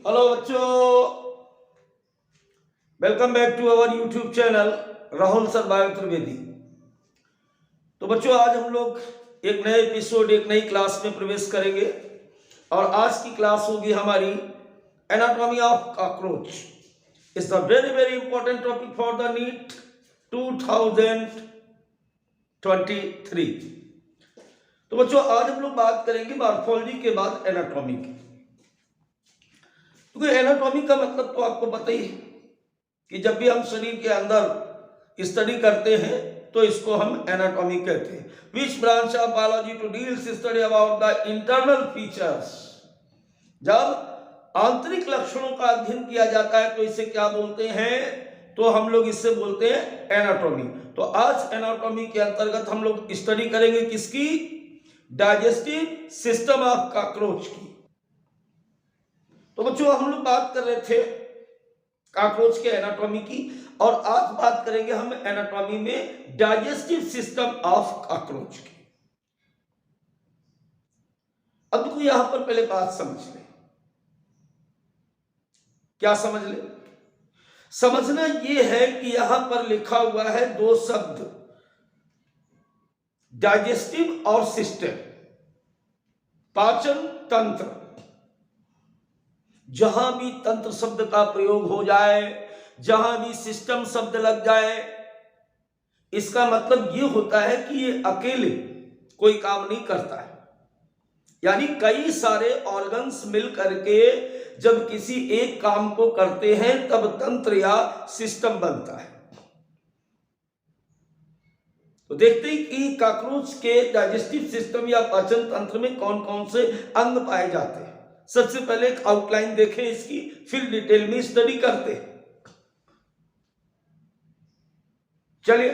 Hello बच्चों, welcome back to our YouTube channel Rahul sir bio Trivedi. तो बच्चों, आज हम लोग एक नए एपिसोड, एक नई क्लास में प्रवेश करेंगे और आज की क्लास होगी हमारी anatomy of cockroach. It's a very very important topic for the NEET 2023। तो बच्चों, आज हम लोग बात करेंगे मॉर्फोलॉजी के बाद एनाटॉमी की। क्योंकि एनाटॉमी का मतलब तो आपको पता ही है कि जब भी हम शरीर के अंदर स्टडी करते हैं तो इसको हम एनाटॉमी कहते हैं। Which branch of biology to deals study about the internal features. जब आंतरिक लक्षणों का अध्ययन किया जाता है तो इसे क्या बोलते हैं? तो हम लोग इससे बोलते हैं एनाटॉमी। तो आज एनाटॉमी के अंतर्गत हम लोग स्टडी करेंगे किसकी? डाइजेस्टिव सिस्टम ऑफ कॉकरोच की। तो बच्चों, हम लोग बात कर रहे थे कॉकरोच के एनाटॉमी की और आज बात करेंगे हम एनाटॉमी में डाइजेस्टिव सिस्टम ऑफ कॉकरोच की। अब तो यहां पर पहले बात समझ ले। क्या समझ ले? समझना यह है कि यहां पर लिखा हुआ है दो शब्द, डाइजेस्टिव और सिस्टम, पाचन तंत्र। जहां भी तंत्र शब्द का प्रयोग हो जाए, जहां भी सिस्टम शब्द लग जाए, इसका मतलब यह होता है कि ये अकेले कोई काम नहीं करता है। यानी कई सारे ऑर्गन्स मिल करके जब किसी एक काम को करते हैं तब तंत्र या सिस्टम बनता है। तो देखते ही कि कॉकरोच के डाइजेस्टिव सिस्टम या पाचन तंत्र में कौन कौन से अंग पाए जाते हैं। सबसे पहले एक आउटलाइन देखें इसकी, फिर डिटेल में स्टडी करते हैं। चलिए,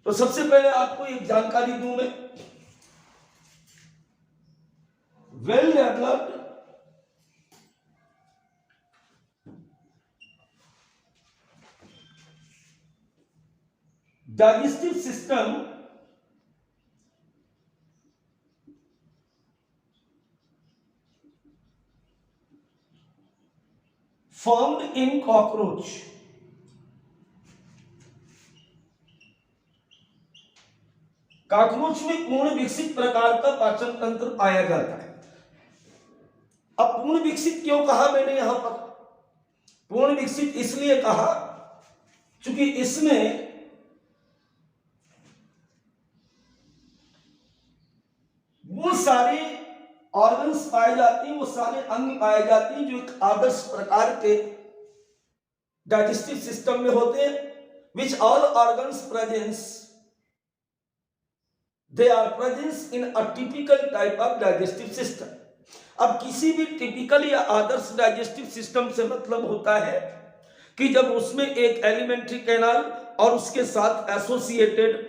तो सबसे पहले आपको एक जानकारी दूं मैं। Well developed digestive system formed in cockroach cockroach में पूर्ण विकसित प्रकार का पाचन तंत्र पाया जाता है। अब पूर्ण विकसित क्यों कहा मैंने यहां पर? पूर्ण विकसित इसलिए कहा क्योंकि इसमें वो सारे ऑर्गन्स पाए जाते हैं, वो सारे अंग पाए जाते हैं जो एक आदर्श प्रकार के डाइजेस्टिव सिस्टम में होते हैं। Which all organs presence, they are presence in a typical type of digestive system. अब किसी भी टिपिकल या आदर्श डाइजेस्टिव सिस्टम से मतलब होता है कि जब उसमें एक एलिमेंट्री कैनाल और उसके साथ एसोसिएटेड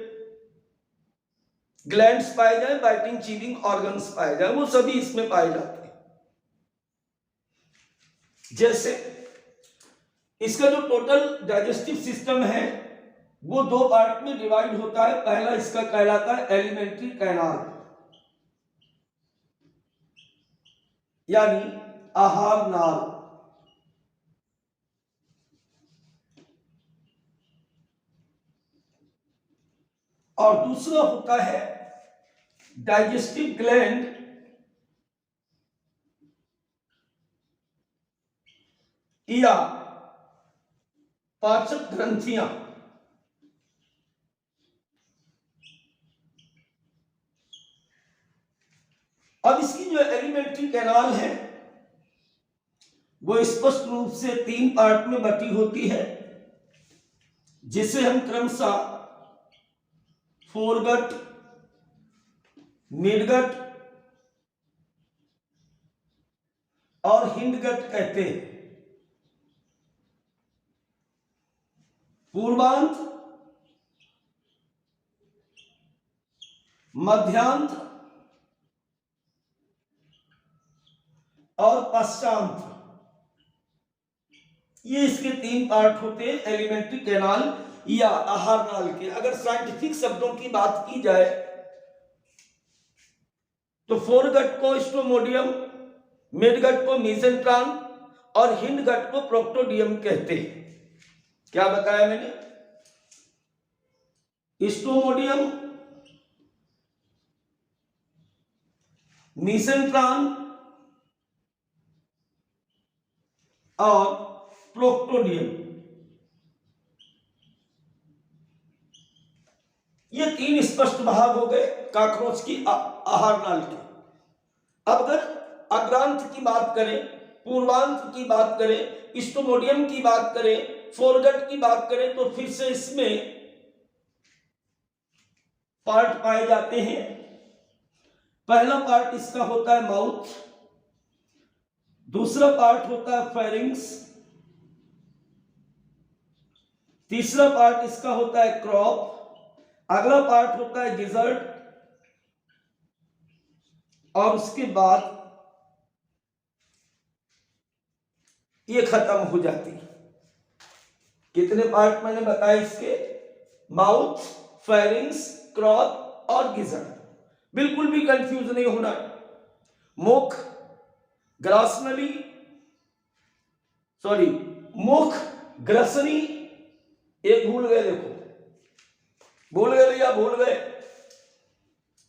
ग्लैंड्स पाए जाए, बाइटिंग चीविंग ऑर्गन्स पाए जाए, वो सभी इसमें पाए जाते हैं। जैसे इसका जो टोटल डाइजेस्टिव सिस्टम है वो दो पार्ट में डिवाइड होता है। पहला इसका कहलाता है एलिमेंट्री कैनाल, यानी आहार नाल, और दूसरा होता है डाइजेस्टिव ग्लैंड या पाचक ग्रंथियां। अब इसकी जो एलिमेंट्री कैनाल है वो स्पष्ट रूप से तीन पार्ट में बटी होती है, जिसे हम क्रमशः फोरगट, मिडगट और हिंडगट कहते हैं। पूर्वांत, मध्यांत और पश्चांत, ये इसके तीन पार्ट होते हैं एलिमेंट्री कैनाल या आहार नाल के। अगर साइंटिफिक शब्दों की बात की जाए तो फोरगट को स्टोमोडियम, मिडगट को मीसेंट्रॉन और हिंडगट को प्रोक्टोडियम कहते हैं। क्या बताया मैंने? स्टोमोडियम, मीसेंट्रॉन और प्रोक्टोडियम, ये 3 स्पष्ट भाग हो गए कॉकरोच की आहार नाल के। अब अगर अग्रांत की बात करें, पूर्वांत की बात करें, स्टोमोडियम की बात करें, फोरगट की बात करें, तो फिर से इसमें पार्ट पाए जाते हैं। पहला पार्ट इसका होता है माउथ, दूसरा पार्ट होता है फेरिंग्स, तीसरा पार्ट इसका होता है क्रॉप, अगला पार्ट होता है गिजर्ड, और उसके बाद ये खत्म हो जाती है। कितने पार्ट मैंने बताया इसके? माउथ, फेरिंग्स, क्रॉप और गिजर्ड। बिल्कुल भी कंफ्यूज नहीं होना। मुख, ग्रासनली, सॉरी, मुख, ग्रसनी, एक भूल गए, देखो भूल गए भैया, भूल गए।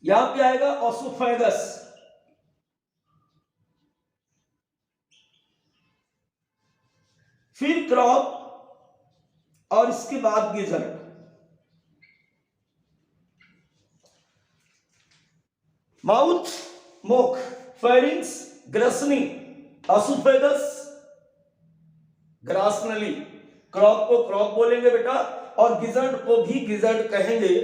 यहां पे आएगा ओसोफेगस, फिर क्रॉप और इसके बाद गिजर्ड। माउथ, मुख, फेरिंग्स, ग्रसनी, ओसोफेगस, ग्रासनली। क्रॉप को क्रॉप बोलेंगे बेटा, और गिजर्ड को भी गिजर्ड कहेंगे।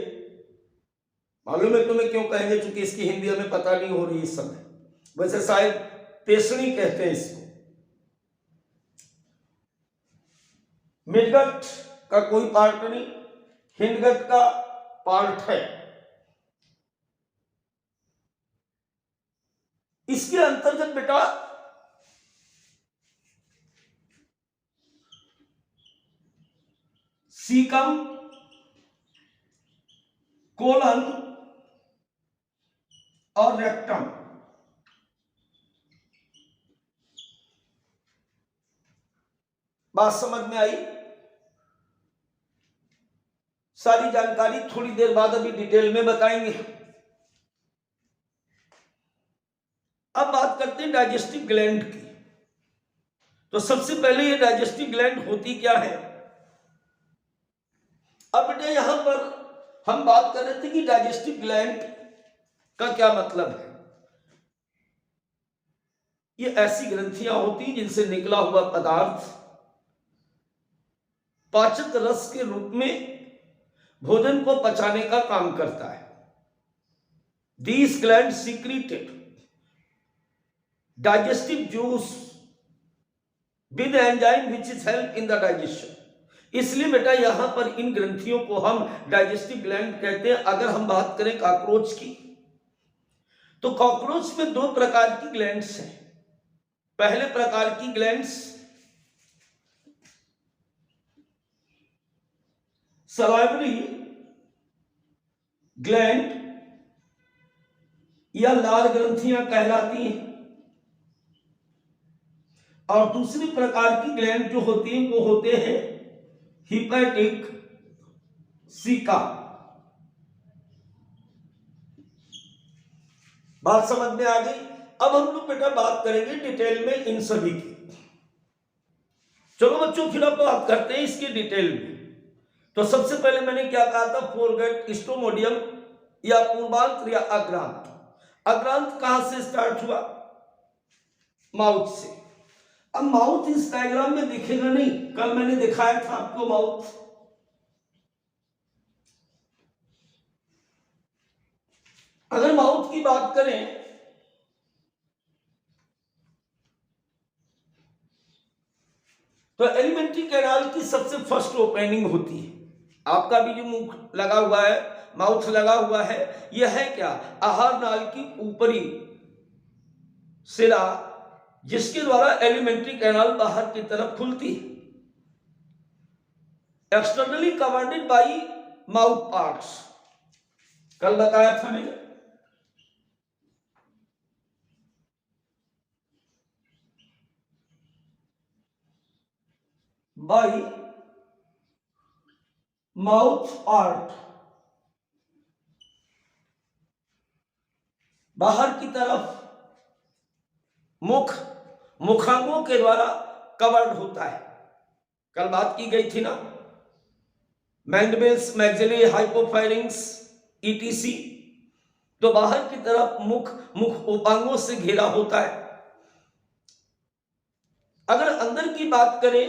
मालूम है तुम्हें क्यों कहेंगे? क्योंकि इसकी हिंदी हमें पता नहीं हो रही इस समय। वैसे शायद पेशनी कहते हैं इसको। मिडगट का कोई पार्ट नहीं, हिंडगट का पार्ट है। इसके अंतर्गत बेटा सीकम, कोलन और रेक्टम। बात समझ में आई? सारी जानकारी थोड़ी देर बाद अभी डिटेल में बताएंगे। अब बात करते हैं डाइजेस्टिव ग्लैंड की। तो सबसे पहले ये डाइजेस्टिव ग्लैंड होती क्या है? अब बेटा यहां पर हम बात कर रहे थे कि डाइजेस्टिव ग्लैंड का क्या मतलब है। ये ऐसी ग्रंथियां होती जिनसे निकला हुआ पदार्थ पाचक रस के रूप में भोजन को पचाने का काम करता है। These glands secreted digestive juice with enzyme which is help in the digestion. इसलिए बेटा यहां पर इन ग्रंथियों को हम डाइजेस्टिव ग्लैंड कहते हैं। अगर हम बात करें कॉकरोच की, तो कॉकरोच में 2 प्रकार की ग्लैंड्स हैं। पहले प्रकार की ग्लैंड्स सलाइवरी ग्लैंड या लार ग्रंथियां कहलाती हैं, और दूसरी प्रकार की ग्लैंड जो होती हैं वो होते हैं हिपैटिक सीका। बात समझ में आ गई? अब हम लोग बेटा बात करेंगे डिटेल में इन सभी की। चलो बच्चों फिर अब बात करते हैं इसके डिटेल में। तो सबसे पहले मैंने क्या कहा था? फोरगट, स्टोमोडियम या पूर्वांत या अग्रांत। अग्रांत कहां से स्टार्ट हुआ? माउथ से। अब माउथ इस डायग्राम में दिखेगा नहीं, कल मैंने दिखाया था आपको माउथ। अगर माउथ की बात करें तो एलिमेंट्री कैनाल की सबसे फर्स्ट ओपनिंग होती है। आपका भी जो मुंह लगा हुआ है, माउथ लगा हुआ है, यह है क्या? आहार नाल की ऊपरी सिरा, जिसके द्वारा एलिमेंट्री कैनाल बाहर की तरफ खुलती है। एक्सटर्नली कवर्डेड बाई माउथ पार्ट्स, कल बताया था मैंने। बाई माउथ पार्ट, बाहर की तरफ मुख मुखांगों के द्वारा कवर्ड होता है। कल बात की गई थी ना, मैंडिबल्स, मैक्सिलरी, हाइपोफायरिंग्स, ईटीसी। तो बाहर की तरफ मुख उपांगों से घिरा होता है। अगर अंदर की बात करें,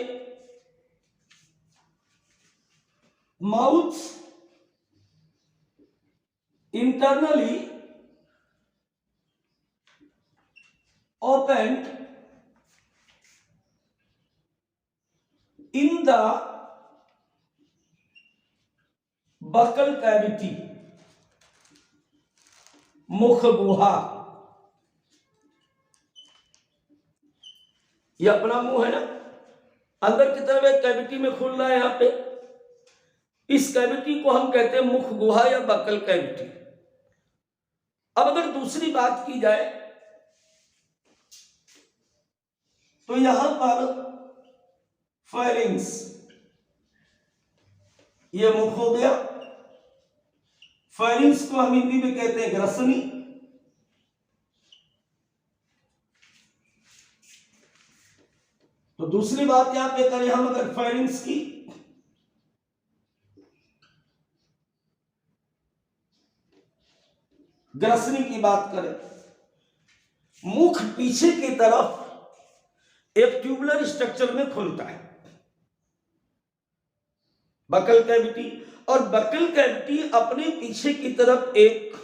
mouth internally opened in the buccal cavity, मुख गुहा। ये अपना मुंह है ना, अंदर की तरफ एक कैविटी में खुल रहा है। यहां पे इस कैविटी को हम कहते हैं मुख गुहा या बकल कैविटी। अब अगर दूसरी बात की जाए तो यहां पर फेरिंग्स, ये मुख हो गया। फेरिंग्स को हम हिंदी में कहते हैं ग्रसनी। तो दूसरी बात यहां पे करें हम अगर फेरिंग्स की, ग्रसनी की बात करें, मुख पीछे की तरफ एक ट्यूबुलर स्ट्रक्चर में खुलता है, बकल कैविटी। और बकल कैविटी अपने पीछे की तरफ एक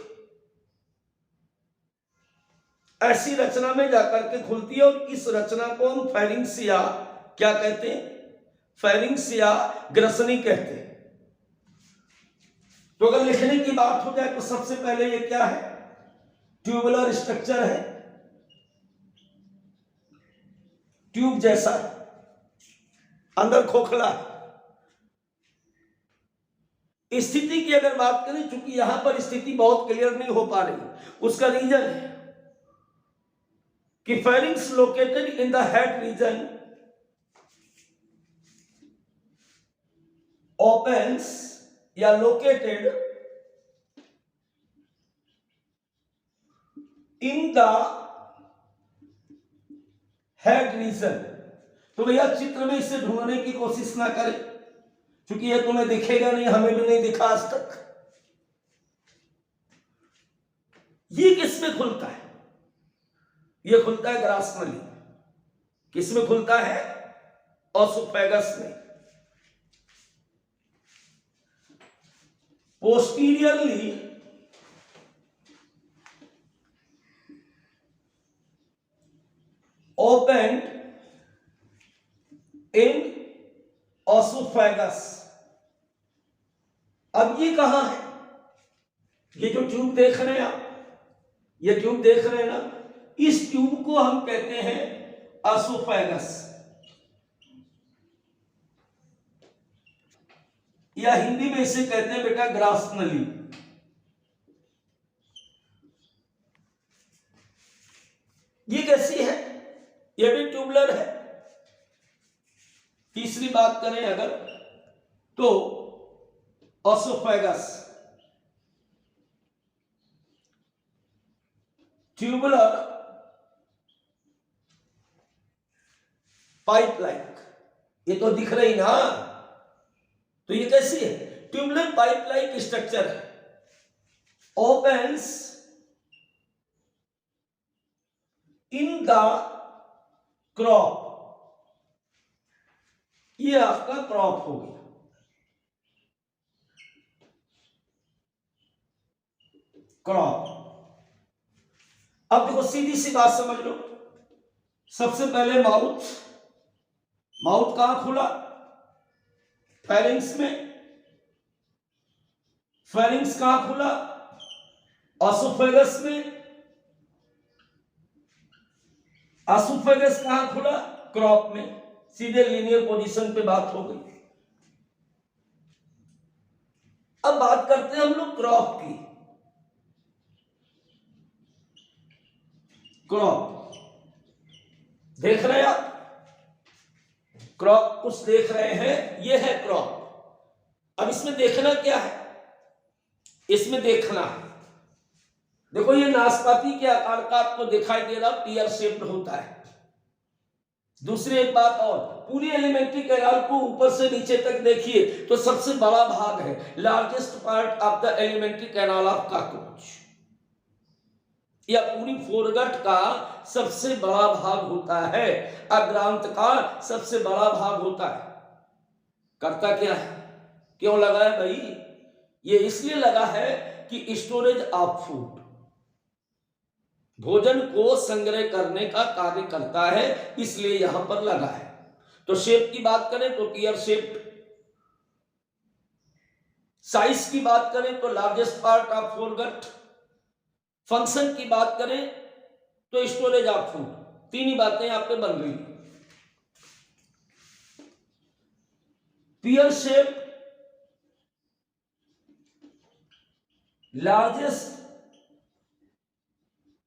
ऐसी रचना में जाकर के खुलती है और इस रचना को हम फेरिंग्स या क्या कहते हैं, फेरिंग्स या ग्रसनी कहते हैं। तो अगर लिखने की बात हो जाए तो सबसे पहले ये क्या है, ट्यूबुलर स्ट्रक्चर है, ट्यूब जैसा, अंदर खोखला है। स्थिति की अगर बात करें, चूंकि यहां पर स्थिति बहुत क्लियर नहीं हो पा रही, उसका रीजन है कि pharynx located in the head region opens या located in the head region. तो भैया चित्र में इसे ढूंढने की कोशिश ना करें, क्योंकि ये तुम्हें दिखेगा नहीं, हमें भी नहीं दिखा आज तक। ये किस में खुलता है, ये खुलता है ग्रासनली। किस में खुलता है, ओसोफेगस में। Posteriorly open in oesophagus. अब ये कहां है, ये जो ट्यूब देख रहे हैं आप, ये ट्यूब देख रहे हैं ना, इस ट्यूब को हम कहते हैं ओसोफेगस, या हिंदी में इसे कहते हैं बेटा ग्रासनली। ये कैसी है, ये भी ट्यूबुलर है। तीसरी बात करें अगर तो ओसोफेगस ट्यूबुलर पाइप लाइक, ये तो दिख रही ना। तो ये कैसी है, ट्यूबुलर पाइप लाइक स्ट्रक्चर है, ओपन्स इन द क्रॉप। ये आपका क्रॉप हो गया। क्रॉप। अब देखो सीधी सी बात समझ लो, सबसे पहले माउथ, माउथ कहां खुला, फेरिंग्स में। फेरिंग्स कहां खुला, ओसोफेगस में। ओसोफेगस कहां खुला, क्रॉप में। सीधे लीनियर पोजीशन पे बात हो गई। अब बात करते हैं हम लोग क्रॉप की। क्रॉप देख रहे हैं आप, क्रॉप कुछ देख रहे हैं, ये है क्रॉप। अब इसमें देखना क्या है, इसमें देखना है, देखो ये नाशपाती के आकार का आपको दिखाई दे रहा, पीयर शेप्ड होता है। दूसरी एक बात और, पूरी एलिमेंट्री कैनाल को ऊपर से नीचे तक देखिए तो सबसे बड़ा भाग है, largest part of the alimentary canal of cockroach, या पूरी फोरगट का सबसे बड़ा भाग होता है, अग्रांत का सबसे बड़ा भाग होता है। करता क्या है, क्यों लगा है भाई, ये इसलिए लगा है कि स्टोरेज ऑफ फूड, भोजन को संग्रह करने का कार्य करता है, इसलिए यहां पर लगा है। तो शेप की बात करें तो पीयर शेप्ड, साइज की बात करें तो largest part of foregut, function की बात करें तो स्टोरेज ऑफ फूड। तीन ही बातें यहां पे बन रही है। Pear shape, largest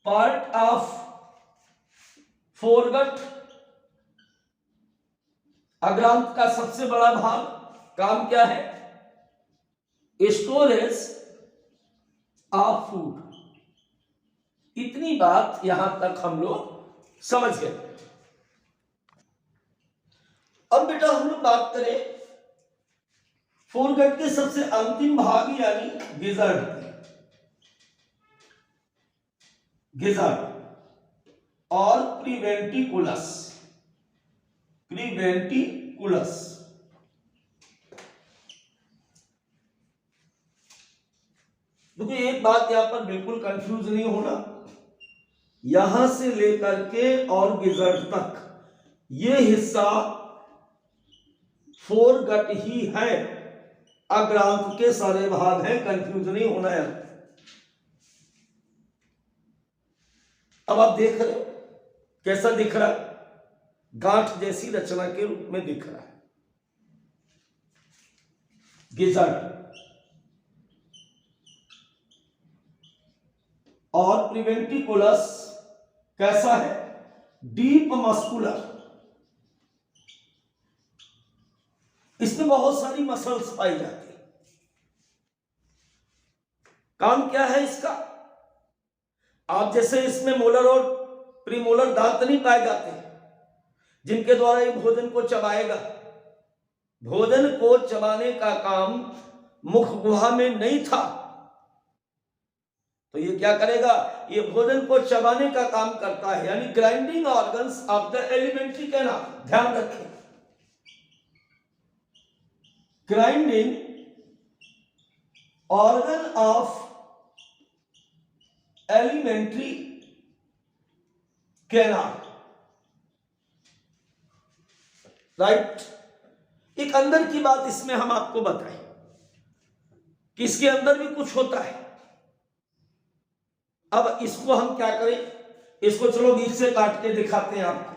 part of foregut, अग्रांत का सबसे बड़ा भाग, काम क्या है, स्टोरेज ऑफ फूड। इतनी बात यहां तक हम लोग समझ गए। अब बेटा हम लोग बात करें फोरगट के सबसे अंतिम भाग यानी गिजर्ड, गिजर्ड और प्रीवेंटिकुलस, प्रीवेंटिकुलस। देखो एक बात यहां पर बिल्कुल कंफ्यूज नहीं होना, यहां से लेकर के और गिजर्ड तक ये हिस्सा फोरगट ही है, अग्रांत के सारे भाग हैं, कंफ्यूज नहीं होना है। अब आप देख रहे हो कैसा दिख रहा है, गांठ जैसी रचना के रूप में दिख रहा है गिजर्ड। और प्रीवेंटिकुलस कैसा है, डीप मस्कुलर, इसमें बहुत सारी मसल्स पाई जाती है। काम क्या है इसका, आप जैसे इसमें मोलर और प्रीमोलर दांत नहीं पाए जाते जिनके द्वारा ये भोजन को चबाएगा। भोजन को चबाने का काम मुख गुहा में नहीं था, तो ये क्या करेगा, ये भोजन को चबाने का काम करता है, यानी grinding organs of the alimentary canal. ध्यान रखें, grinding organ of alimentary canal, right. एक अंदर की बात इसमें हम आपको बताएं कि इसके अंदर भी कुछ होता है। अब इसको हम क्या करें, इसको चलो बीच से काट के दिखाते हैं आपको।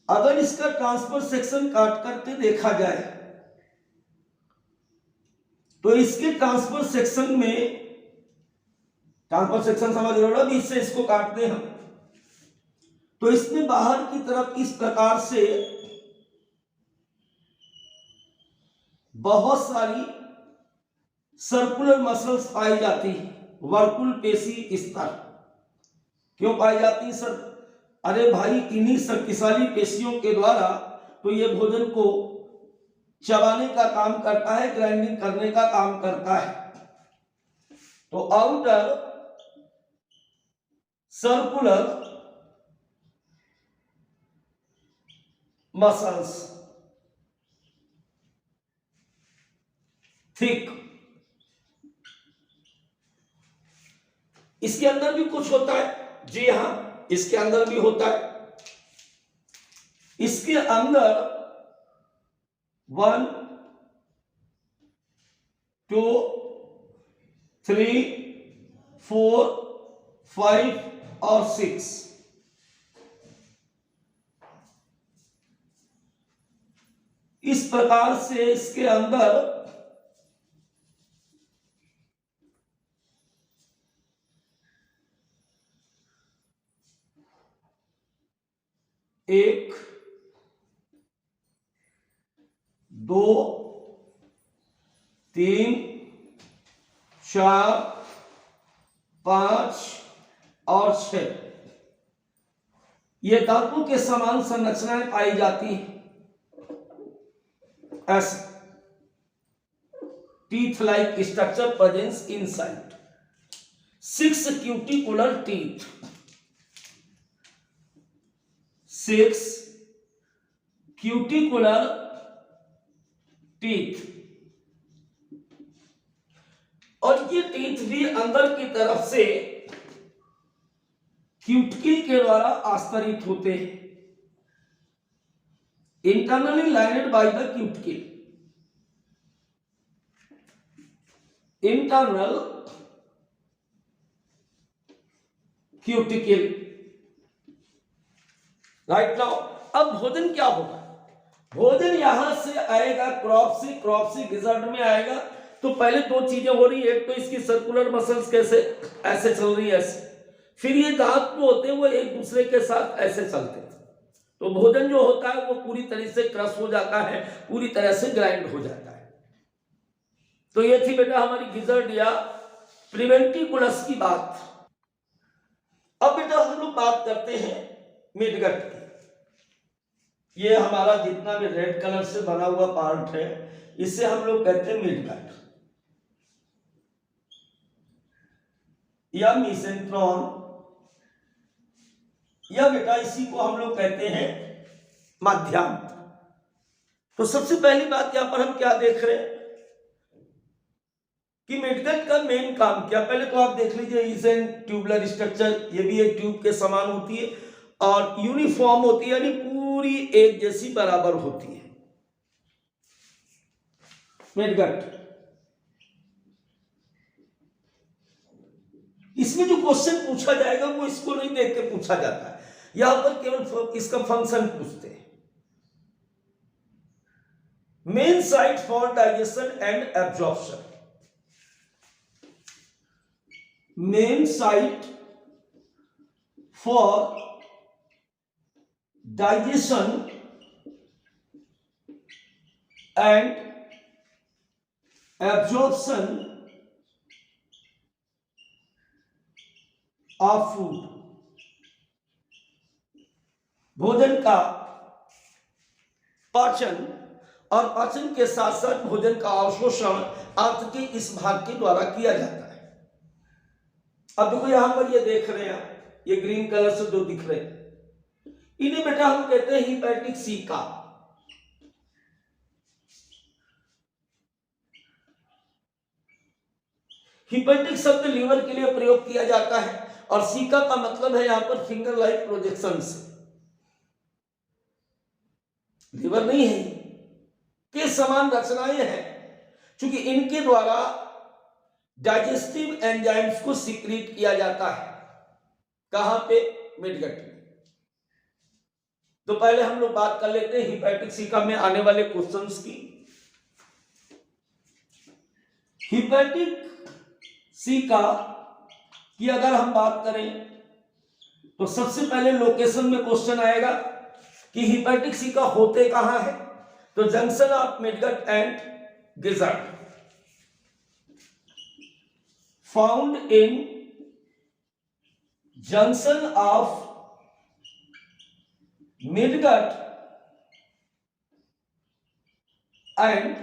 अगर इसका ट्रांसफर सेक्शन काट करके देखा जाए तो इसके ट्रांसफर सेक्शन में, ट्रांसफर सेक्शन समझ रहे हो ना, बीच से इसको काटते हैं हम, तो इसमें बाहर की तरफ इस प्रकार से बहुत सारी सर्कुलर मसल्स पाई जाती है, वर्कुल पेशी स्तर। क्यों पाई जाती है सर, अरे भाई इन्हीं शक्तिशाली पेशियों के द्वारा तो ये भोजन को चबाने का काम करता है, ग्राइंडिंग करने का काम करता है। तो आउटर सर्कुलर मसल्स थिक, इसके अंदर भी कुछ होता है, जी हां इसके अंदर भी होता है। इसके अंदर 1 2 3 4 5 और 6 इस प्रकार से इसके अंदर 1 2 3 4 5 और 6 ये धातु के समान संरचनाएं पाई जाती हैं। ऐसे teeth like structure presence inside 6 cuticular teeth, 6 cuticular teeth, और ये टीथ भी अंदर की तरफ से क्यूटिकल के द्वारा आस्तरित होते हैं। Internally lined by the cuticle, internal cuticle. Right now अब भोजन क्या होगा? भोजन यहां से आएगा क्रॉप से गिजर्ड में आएगा। तो पहले दो चीजें हो रही है, एक तो इसकी सर्कुलर मसल्स कैसे ऐसे चल रही है ऐसे, फिर ये दांत जो होते हैं वो एक दूसरे के साथ ऐसे चलते हैं। तो भोजन जो होता है वो पूरी तरह से क्रश हो जाता है, पूरी तरह से ग्राइंड हो जाता है। तो ये थी बेटा हमारी गिजर्ड या प्रिवेंटिकुलस की बात। अब बेटा हम लोग बात करते हैं मिडगट की। ये हमारा जितना भी रेड कलर से बना हुआ पार्ट है इसे हम लोग कहते हैं मिडगट या मीसेंट्रॉन, या बेटा इसी को हम लोग कहते हैं माध्यांत्र। तो सबसे पहली बात यहां पर हम क्या देख रहे हैं कि मिडगट का मेन काम क्या? पहले तो आप देख लीजिए, इज एन ट्यूबुलर स्ट्रक्चर, ये भी एक ट्यूब के समान होती है और यूनिफॉर्म होती है, यानी पूरी एक जैसी बराबर होती है मिडगट। इसमें जो क्वेश्चन पूछा जाएगा वो इसको नहीं देख के पूछा जाता है, यहां पर केवल इसका फंक्शन पूछते हैं। Main site for digestion and absorption, main site for digestion and absorption of food, भोजन का पाचन और पाचन के साथ साथ भोजन का अवशोषण आंत के इस भाग के द्वारा किया जाता है। अब देखो यहां पर ये देख रहे हैं, ये ग्रीन कलर से जो दिख रहे हैं इन्हें बेटा हम कहते हैं हिपैटिक सीका। हिपैटिक शब्द लीवर के लिए प्रयोग किया जाता है और सीका का मतलब है यहां पर फिंगर लाइक प्रोजेक्शंस। लीवर नहीं है के समान रचनाएं हैं, क्योंकि इनके द्वारा डाइजेस्टिव एंजाइम्स को सीक्रेट किया जाता है। कहां पे? मिडगट में। तो पहले हम लोग बात कर लेते हैं हिपैटिक सीका में आने वाले क्वेश्चंस की। हिपैटिक सीका की अगर हम बात करें तो सबसे पहले लोकेशन में क्वेश्चन आएगा कि हिपैटिक सीका होते कहां है? तो junction of midgut and gizzard, found in junction of midgut and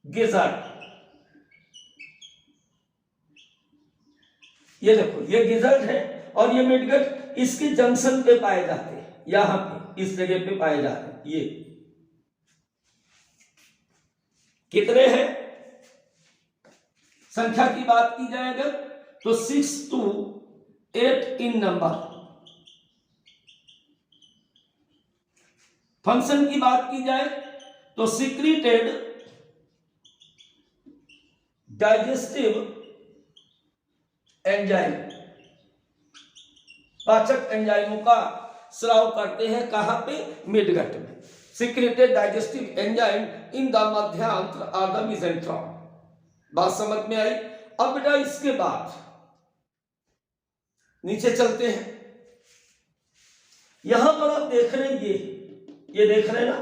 gizzard. ये देखो ये गिजर्ड है और ये मिडगट इसके जंक्शन पे पाए जाते हैं, यहां पे इस जगह पे पाए जाते हैं। ये कितने हैं? संख्या की बात की जाए अगर तो 6 to 8 इन नंबर। फंक्शन की बात की जाए तो सीक्रेटेड डाइजेस्टिव एंजाइम, पाचक एंजाइमों का स्राव करते हैं कहां पे? मिडगट में। Secreted digestive enzyme in the मध्यांत्र और द मेसेंट्रॉन। बात समझ में आई? अब बेटा इसके बाद नीचे चलते हैं। यहां पर आप देख रहे हैं, ये देख रहे हैं ना,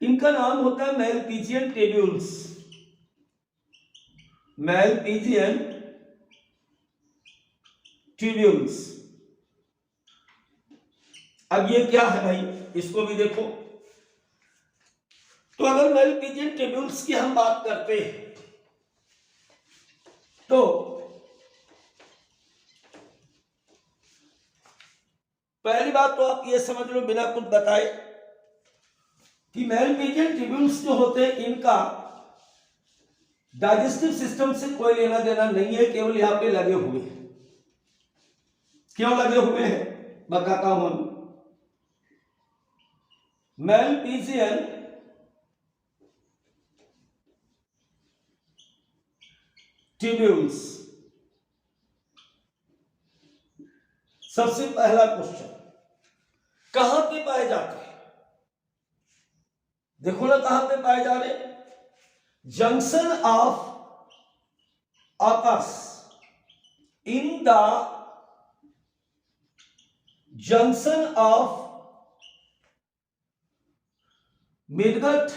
इनका नाम होता है मैलपीजियन ट्यूब्यूल्स। मैलपीजियन ट्यूब्यूल्स। अब ये क्या है भाई, इसको भी देखो। तो अगर मैलपीजियन ट्यूब्यूल्स की हम बात करते हैं तो पहली बात तो आप ये समझ लो बिना कुछ बताए कि मैलपीजियन ट्यूब्यूल्स जो होते हैं इनका डाइजेस्टिव सिस्टम से कोई लेना देना नहीं है, केवल यहां पे लगे हुए हैं। क्यों लगे हुए हैं बताता हूं। मैलपीजियन ट्यूब्यूल्स, सबसे पहला क्वेश्चन, कहां पे पाए जाते हैं? देखो ना कहां पे पाए जा रहे, junction of AUKUS in the junction of midgut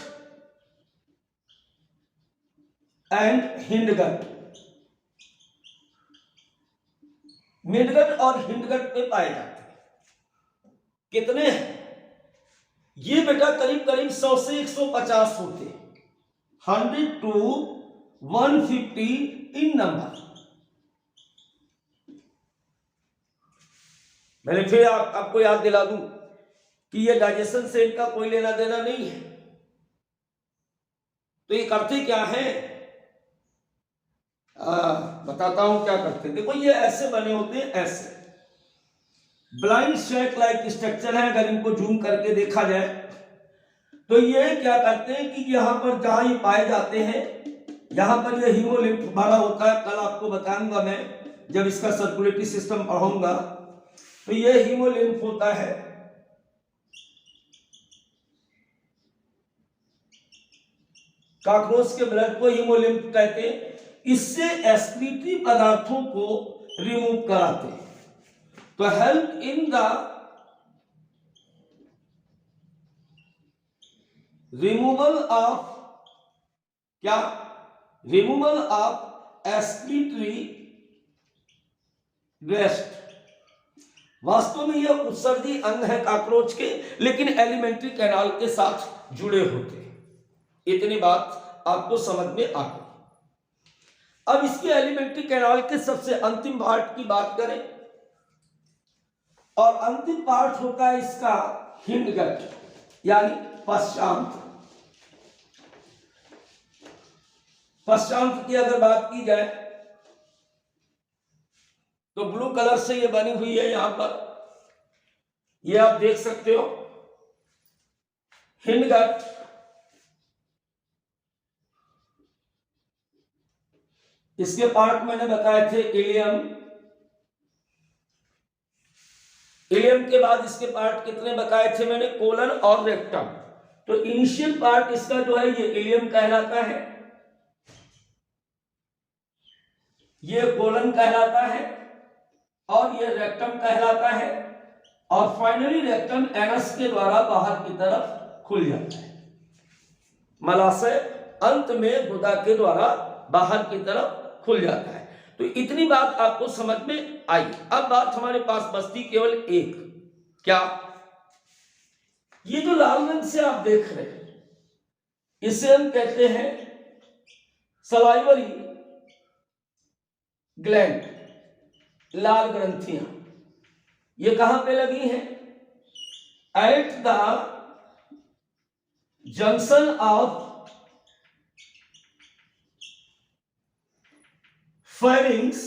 and hindgut. Midgut और हिंडगट पे पाए जाते हैं। कितने हैं ये बेटा? करीब करीब 100 से 150 होते हैं, 100 to 150 इन नंबर। मैंने फिर आपको याद दिला दूं कि ये डाइजेशन से इनका कोई लेना देना नहीं है। तो ये करते क्या है, बताता हूं क्या करते हैं। देखो ये ऐसे बने होते हैं, ऐसे ब्लाइंड शैक लाइक स्ट्रक्चर है। अगर इनको जूम करके देखा जाए तो ये क्या करते हैं कि यहाँ पर जहां ये पाए जाते हैं, यहाँ पर ये हीमोलिम्फ भरा होता है। कल आपको बताऊंगा मैं जब इसका सर्कुलेटरी सिस्टम पढ़ाऊंगा। तो ये हीमोलिम्फ होता है। कॉकरोच के ब्लड को हीमोलिम्फ कहते हैं। इससे एक्सक्रीटरी पदार्थों को रिमूव कराते हैं। तो help in the removal of क्या, रिमूवल ऑफ एक्सक्रीटरी वेस्ट। वास्तव में यह उत्सर्जी अंग है कॉकरोच के, लेकिन एलिमेंट्री कैनाल के साथ जुड़े होते हैं। इतनी बात आपको समझ में आ गई। अब इसके एलिमेंट्री कैनाल के सबसे अंतिम पार्ट की बात करें, और अंतिम पार्ट होता है इसका हिंडगट यानी पश्चांत। पश्चांत की अगर बात की जाए तो ब्लू कलर से ये बनी हुई है। यहां पर ये आप देख सकते हो हिंडगट, इसके पार्ट मैंने बताए थे इलियम। इलियम के बाद इसके पार्ट कितने बताए थे मैंने, कोलन और रेक्टम। तो इनिशियल पार्ट इसका जो है ये इलियम कहलाता है, ये कोलन कहलाता है, और ये रेक्टम कहलाता है। और फाइनली रेक्टम एनस के द्वारा बाहर की तरफ खुल जाता है। मलाशय अंत में गुदा के द्वारा बाहर की तरफ खुल जाता है। तो इतनी बात आपको समझ में आई। अब बात हमारे पास बचती केवल एक, क्या, ये जो लाल रंग से आप देख रहे हैं इसे हम कहते हैं सलाइवरी ग्लैंड, लाल ग्रंथियां। ये कहां पे लगी हैं? At the junction of pharynx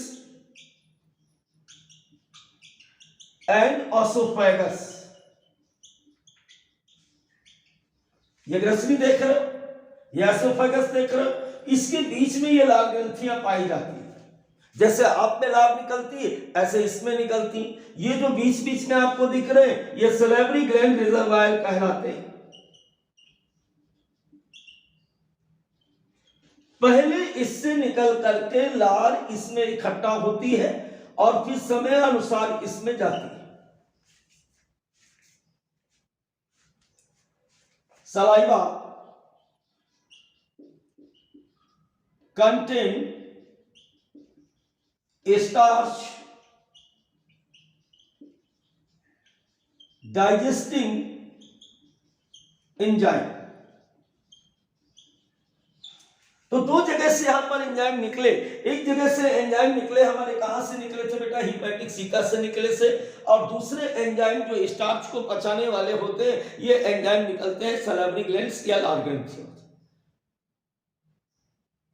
and oesophagus. ये ग्रसनी देख रहे हो, ये ऑसोफेगस देख रहे हो, इसके बीच में ये लाल ग्रंथियां पाई जाती है। जैसे आप में लार निकलती है ऐसे इसमें निकलती। ये जो बीच बीच में आपको दिख रहे हैं ये सलेवरी ग्लैंड रिजर्वायर कहलाते हैं। पहले इससे निकल करके लार इसमें इकट्ठा होती है और फिर समय अनुसार इसमें जाती है। Saliva contain starch digesting enzyme। तो दो जगह से यहाँ पर एंजाइम निकले, एक जगह से एंजाइम निकले हमारे, कहां से निकले थे बेटा, हिपैटिक सीका से निकले से, और दूसरे एंजाइम जो स्टार्च को पचाने वाले होते हैं ये एंजाइम निकलते हैं सैलिवरी ग्लैंड्स या लार ग्लैंड से।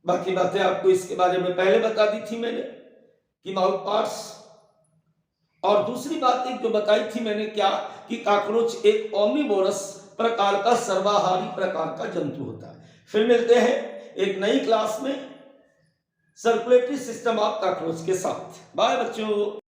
बाकी बातें आपको इसके बारे में पहले बता दी थी मैंने कि माउथ पार्ट्स, और दूसरी बात एक जो बताई थी मैंने क्या कि कॉकरोच एक ओमनिवोरस प्रकार का सर्वाहारी प्रकार का जंतु होता है। फिर मिलते हैं एक नई क्लास में सर्कुलेटरी सिस्टम ऑफ कॉकरोच के साथ। बाय बच्चों।